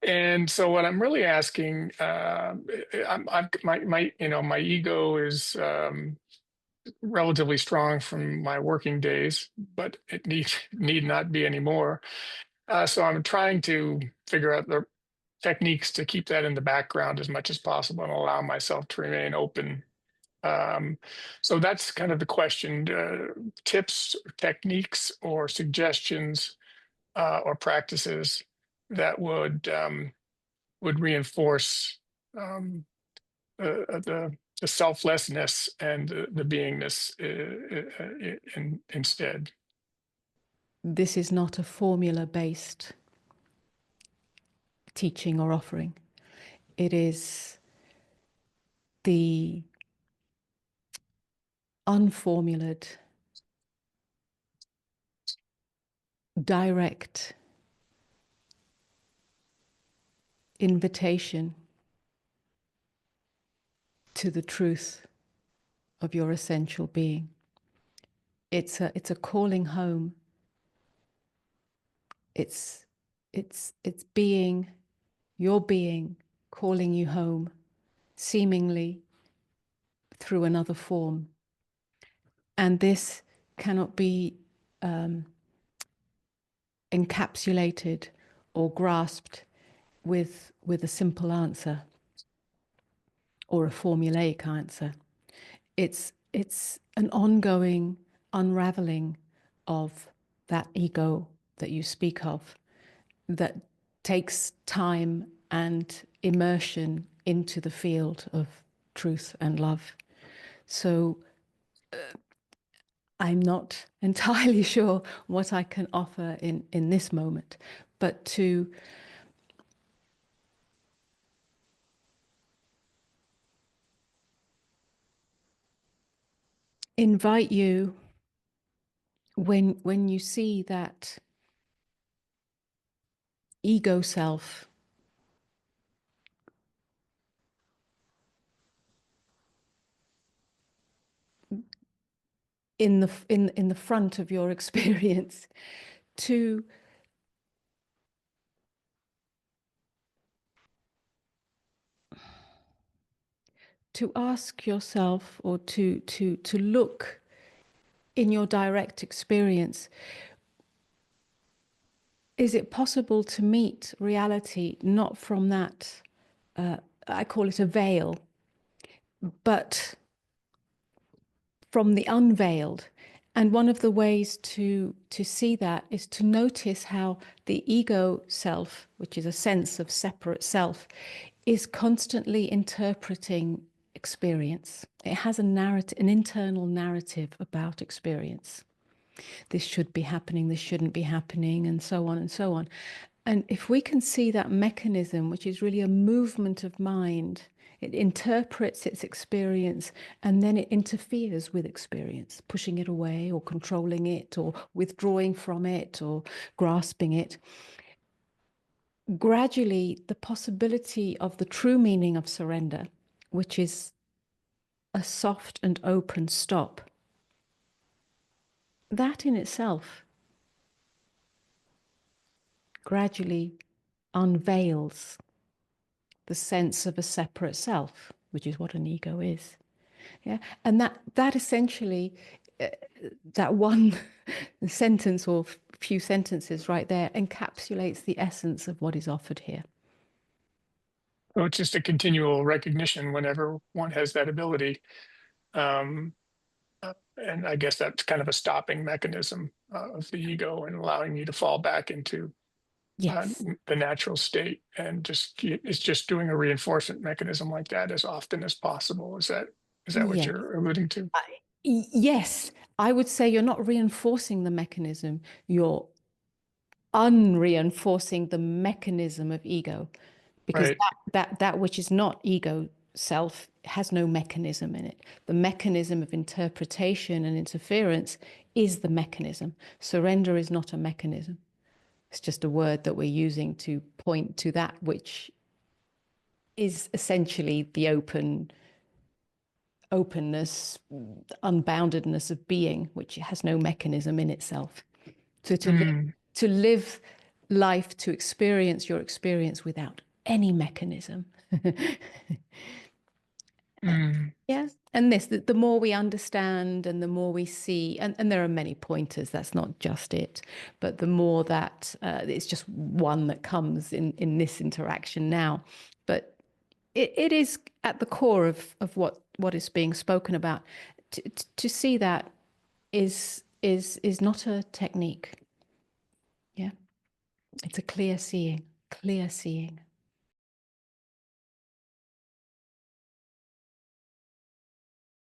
And so what I'm really asking, my ego is relatively strong from my working days, but it need not be anymore. So I'm trying to figure out the techniques to keep that in the background as much as possible and allow myself to remain open. Um, so that's kind of the question: tips, techniques, or suggestions, or practices that would reinforce um, the selflessness and the beingness instead. This is not a formula-based teaching or offering. It is the unformulated, direct invitation to the truth of your essential being. It's a calling home. It's being, your being calling you home, seemingly through another form. And this cannot be encapsulated or grasped with a simple answer or a formulaic answer. It's an ongoing unraveling of that ego that you speak of, that takes time and immersion into the field of truth and love. So I'm not entirely sure what I can offer in this moment, but to invite you, when you see that ego self in the front of your experience, to ask yourself, or to look in your direct experience, is it possible to meet reality not from that, I call it a veil, but from the unveiled? And one of the ways to see that is to notice how the ego self, which is a sense of separate self, is constantly interpreting experience. It has a narrative, an internal narrative about experience. This should be happening, this shouldn't be happening, and so on and so on. And if we can see that mechanism, which is really a movement of mind, it interprets its experience and then it interferes with experience, pushing it away or controlling it or withdrawing from it or grasping it. Gradually, the possibility of the true meaning of surrender, which is a soft and open stop, that in itself gradually unveils the sense of a separate self, which is what an ego is. Yeah, and that essentially, that one sentence or few sentences right there encapsulates the essence of what is offered here. So it's just a continual recognition whenever one has that ability. Um, and I guess that's kind of a stopping mechanism of the ego and allowing you to fall back into Yes. the natural state, and it's just doing a reinforcement mechanism like that as often as possible. Is that what Yes. you're alluding to? Yes. I would say you're not reinforcing the mechanism, you're unreinforcing the mechanism of ego, because Right. that which is not ego self has no mechanism in it. The mechanism of interpretation and interference is the mechanism. Surrender is not a mechanism. It's just a word that we're using to point to that which is essentially the openness, unboundedness of being, which has no mechanism in itself. So Mm, to live life to experience your experience without any mechanism. Mm, Yes. And the more we understand and the more we see, and there are many pointers, that's not just it, but the more that it's just one that comes in this interaction now. But it is at the core of what is being spoken about. To see that is not a technique. Yeah. It's a clear seeing, clear seeing.